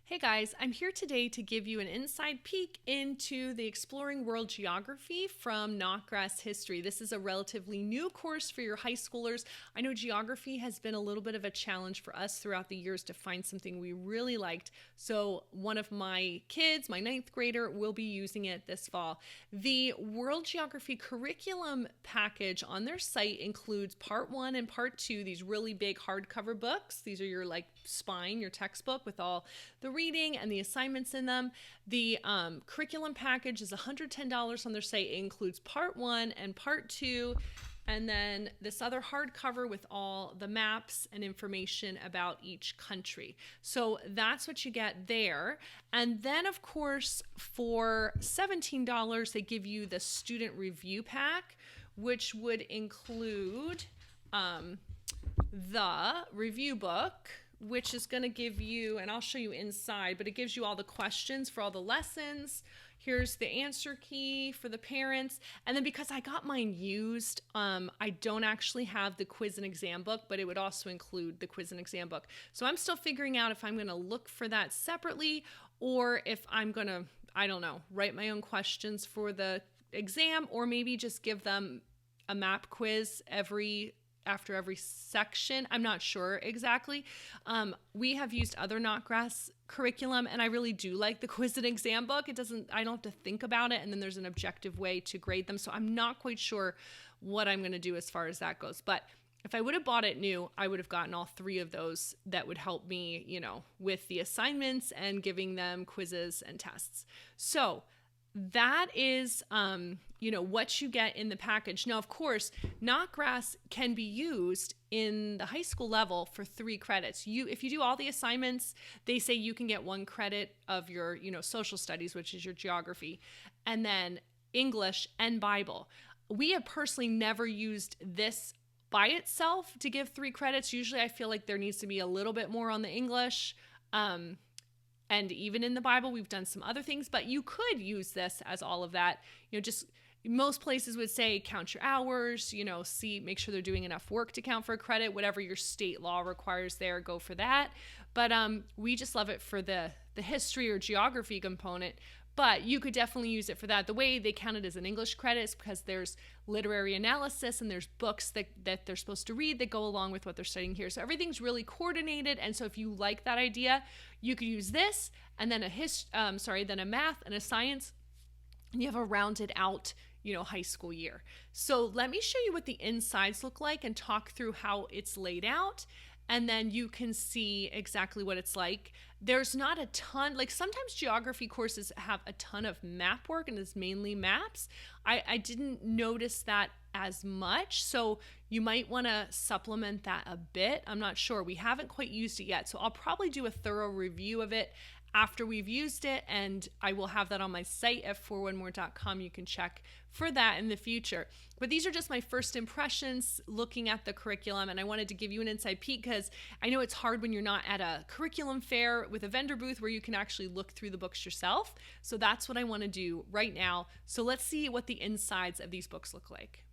Hey guys, I'm here today to give you an inside peek into the Exploring World Geography from Notgrass History. This is a relatively new course for your high schoolers. I know geography has been a little bit of a challenge for us throughout the years to find something we really liked. So one of my kids, my ninth grader, will be using it this fall. The World Geography curriculum package on their site includes part 1 and part 2, these really big hardcover books. These are your spine, your textbook with all the reading and the assignments in them. The curriculum package is $110 on their site. It includes part 1 and part 2, and then this other hardcover with all the maps and information about each country. So that's what you get there. And then, of course, for $17, they give you the student review pack, which would include the review book, which is going to give you, and I'll show you inside, but it gives you all the questions for all the lessons. Here's the answer key for the parents. And then because I got mine used, I don't actually have the quiz and exam book, but it would also include the quiz and exam book. So I'm still figuring out if I'm going to look for that separately or if I'm going to, I don't know, write my own questions for the exam, or maybe just give them a map quiz after every section. I'm not sure exactly. We have used other Notgrass curriculum, and I really do like the quiz and exam book. I don't have to think about it, and then there's an objective way to grade them. So I'm not quite sure what I'm going to do as far as that goes. But if I would have bought it new, I would have gotten all 3 of those that would help me, with the assignments and giving them quizzes and tests. So that is, what you get in the package. Now, of course, Notgrass can be used in the high school level for 3 credits. If you do all the assignments, they say you can get 1 credit of your, social studies, which is your geography, and then English and Bible. We have personally never used this by itself to give 3 credits. Usually I feel like there needs to be a little bit more on the English. And even in the Bible, we've done some other things, but you could use this as all of that. Just most places would say count your hours, make sure they're doing enough work to count for a credit. Whatever your state law requires there, go for that. But we just love it for the history or geography component. But you could definitely use it for that. The way they count it as an English credit is because there's literary analysis and there's books that they're supposed to read that go along with what they're studying here. So everything's really coordinated. And so if you like that idea, you could use this and then then a math and a science, and you have a rounded out, high school year. So let me show you what the insides look like and talk through how it's laid out. And then you can see exactly what it's like. There's not a ton, sometimes geography courses have a ton of map work and it's mainly maps. I didn't notice that as much, so you might want to supplement that a bit. I'm not sure. We haven't quite used it yet, so I'll probably do a thorough review of it after we've used it, and I will have that on my site at 4onemore.com. You can check for that in the future. But these are just my first impressions looking at the curriculum, and I wanted to give you an inside peek because I know it's hard when you're not at a curriculum fair with a vendor booth where you can actually look through the books yourself. So that's what I want to do right now. So let's see what the insides of these books look like.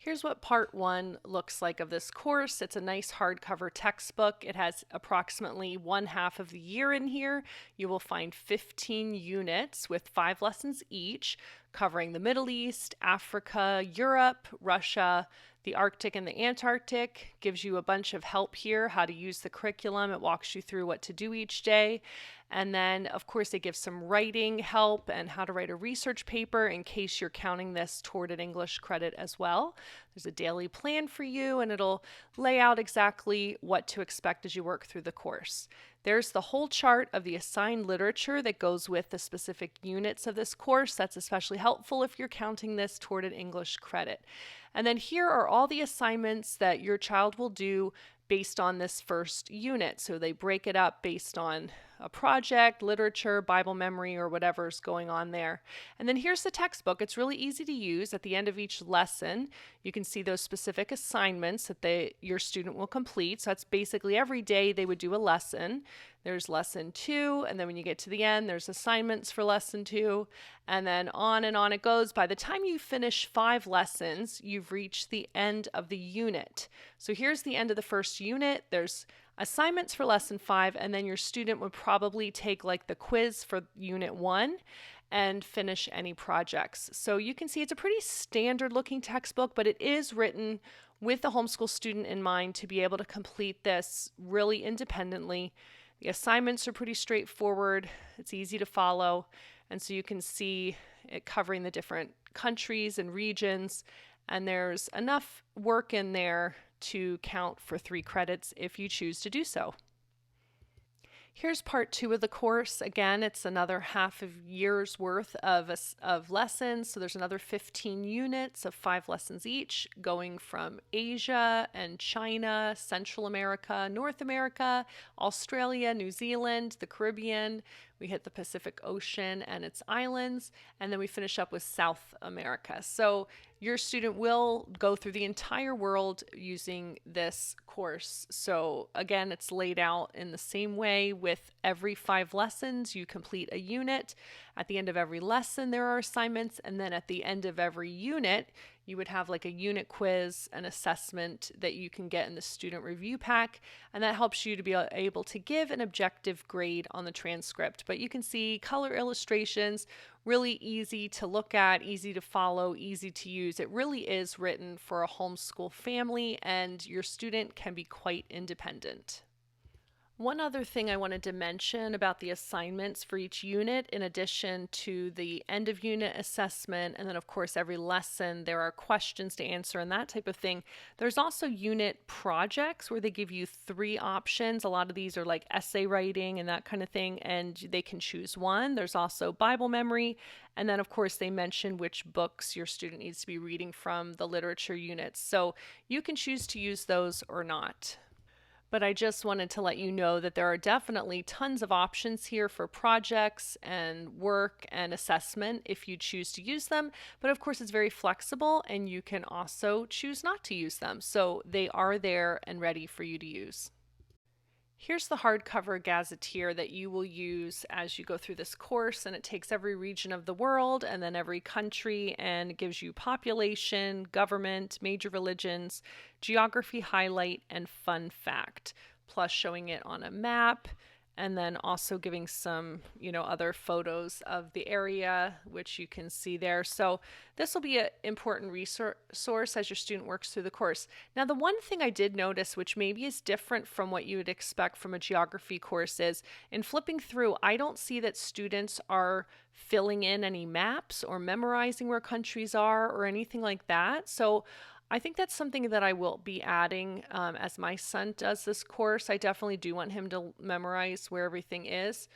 Here's what part 1 looks like of this course. It's a nice hardcover textbook. It has approximately 1/2 of the year in here. You will find 15 units with 5 lessons each, covering the Middle East, Africa, Europe, Russia, the Arctic and the Antarctic. Gives you a bunch of help here, how to use the curriculum. It walks you through what to do each day. And then, of course, they give some writing help and how to write a research paper in case you're counting this toward an English credit as well. There's a daily plan for you, and it'll lay out exactly what to expect as you work through the course. There's the whole chart of the assigned literature that goes with the specific units of this course. That's especially helpful if you're counting this toward an English credit. And then here are all the assignments that your child will do based on this first unit. So they break it up based on a project, literature, Bible memory, or whatever's going on there. And then here's the textbook. It's really easy to use. At the end of each lesson, you can see those specific assignments that your student will complete. So that's basically every day they would do a lesson. there's lesson 2, and then when you get to the end, there's assignments for lesson 2, and then on and on it goes. By the time you finish 5 lessons, you've reached the end of the unit. So here's the end of the first unit. There's assignments for lesson 5, and then your student would probably take like the quiz for unit 1 and finish any projects. So you can see it's a pretty standard looking textbook, but it is written with the homeschool student in mind to be able to complete this really independently. The assignments are pretty straightforward. It's easy to follow. And so you can see it covering the different countries and regions. And there's enough work in there to count for 3 credits if you choose to do so. Here's part 2 of the course. Again, it's another half of year's worth of lessons. So there's another 15 units of 5 lessons each, going from Asia and China, Central America, North America, Australia, New Zealand, the Caribbean. We hit the Pacific Ocean and its islands, and then we finish up with South America. So your student will go through the entire world using this course. So again, it's laid out in the same way with every 5 lessons. You complete a unit. At the end of every lesson, there are assignments, and then at the end of every unit, you would have like a unit quiz, an assessment that you can get in the student review pack, and that helps you to be able to give an objective grade on the transcript. But you can see color illustrations, really easy to look at, easy to follow, easy to use. It really is written for a homeschool family, and your student can be quite independent. One other thing I wanted to mention about the assignments for each unit, in addition to the end of unit assessment, and then of course every lesson there are questions to answer and that type of thing, there's also unit projects where they give you 3 options. A lot of these are like essay writing and that kind of thing, and they can choose one. There's also Bible memory, and then of course they mention which books your student needs to be reading from the literature units. So you can choose to use those or not. But I just wanted to let you know that there are definitely tons of options here for projects and work and assessment if you choose to use them. But of course, it's very flexible, and you can also choose not to use them. So they are there and ready for you to use. Here's the hardcover Gazetteer that you will use as you go through this course, and it takes every region of the world and then every country, and it gives you population, government, major religions, geography highlight, and fun fact, plus showing it on a map, and then also giving some, other photos of the area, which you can see there. So this will be an important resource as your student works through the course. Now, the one thing I did notice, which maybe is different from what you would expect from a geography course, is in flipping through, I don't see that students are filling in any maps or memorizing where countries are or anything like that. So I think that's something that I will be adding as my son does this course. I definitely do want him to memorize where everything is.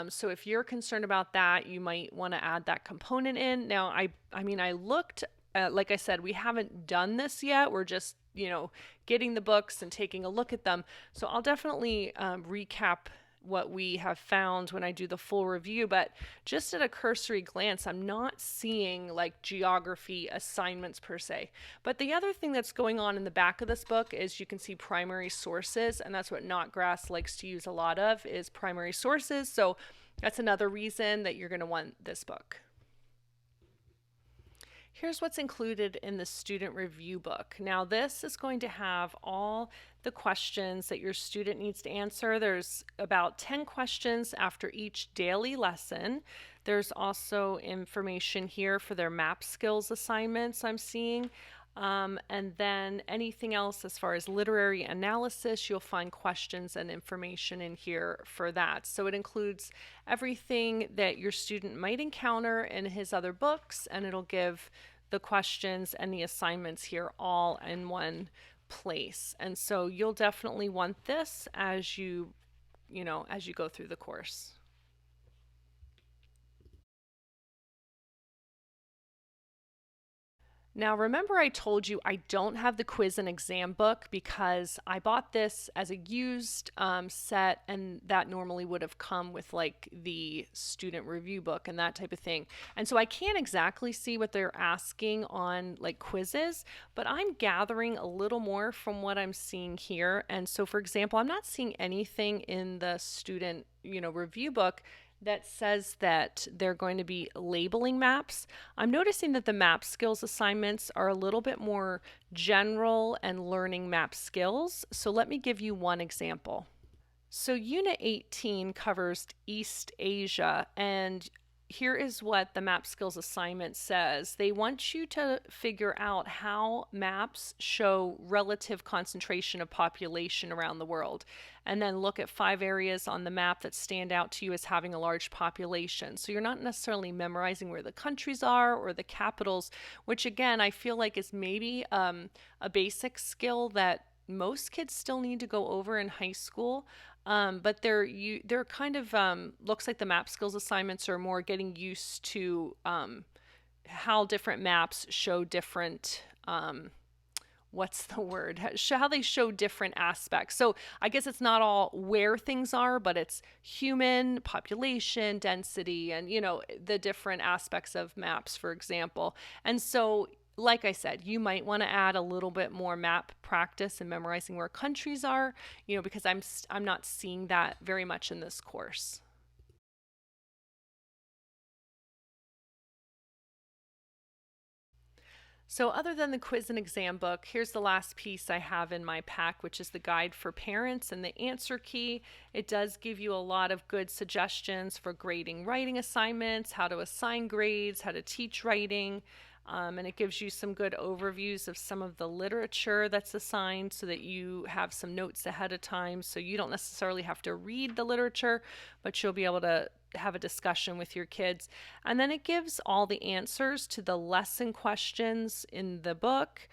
So if you're concerned about that, you might want to add that component in. Now, I looked, like I said, we haven't done this yet. We're just, getting the books and taking a look at them. So I'll definitely recap what we have found when I do the full review, but just at a cursory glance, I'm not seeing like geography assignments per se. But the other thing that's going on in the back of this book is you can see primary sources, and that's what Notgrass likes to use a lot of, is primary sources. So that's another reason that you're going to want this book. Here's what's included in the student review book. Now, this is going to have all the questions that your student needs to answer. There's about 10 questions after each daily lesson. There's also information here for their map skills assignments I'm seeing. And then anything else as far as literary analysis, you'll find questions and information in here for that. So it includes everything that your student might encounter in his other books, and it'll give the questions and the assignments here all in one place. And so you'll definitely want this as you go through the course. Now, remember I told you I don't have the quiz and exam book because I bought this as a used set, and that normally would have come with like the student review book and that type of thing. And so I can't exactly see what they're asking on like quizzes, but I'm gathering a little more from what I'm seeing here. And so, for example, I'm not seeing anything in the student, review book that says that they're going to be labeling maps. I'm noticing that the map skills assignments are a little bit more general and learning map skills. So let me give you one example. So Unit 18 covers East Asia, and here is what the map skills assignment says. They want you to figure out how maps show relative concentration of population around the world, and then look at 5 areas on the map that stand out to you as having a large population. So you're not necessarily memorizing where the countries are or the capitals, which again, I feel like is maybe a basic skill that most kids still need to go over in high school. But they're kind of looks like the map skills assignments are more getting used to how different maps show different what's the word? How they show different aspects. So I guess it's not all where things are, but it's human, population, density, and the different aspects of maps, for example. And so like I said, you might want to add a little bit more map practice and memorizing where countries are, because I'm not seeing that very much in this course. So other than the quiz and exam book, here's the last piece I have in my pack, which is the guide for parents and the answer key. It does give you a lot of good suggestions for grading writing assignments, how to assign grades, how to teach writing. And it gives you some good overviews of some of the literature that's assigned so that you have some notes ahead of time, so you don't necessarily have to read the literature, but you'll be able to have a discussion with your kids. And then it gives all the answers to the lesson questions in the book,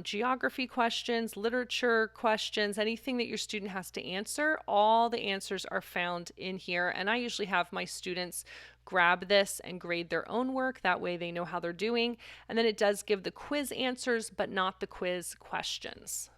geography questions, literature questions, anything that your student has to answer. All the answers are found in here, and I usually have my students grab this and grade their own work. That way they know how they're doing. And then it does give the quiz answers, but not the quiz questions.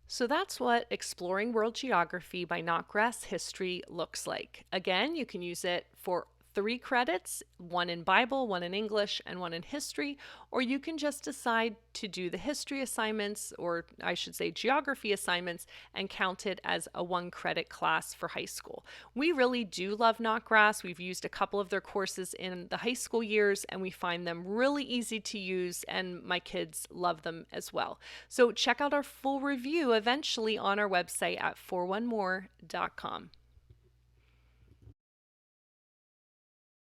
So that's what Exploring World Geography by Notgrass History looks like. Again, you can use it for 3 credits, 1 in Bible, 1 in English, and 1 in history, or you can just decide to do the history assignments, or I should say geography assignments, and count it as a 1 credit class for high school. We really do love Notgrass. We've used a couple of their courses in the high school years, and we find them really easy to use, and my kids love them as well. So check out our full review eventually on our website at 41more.com.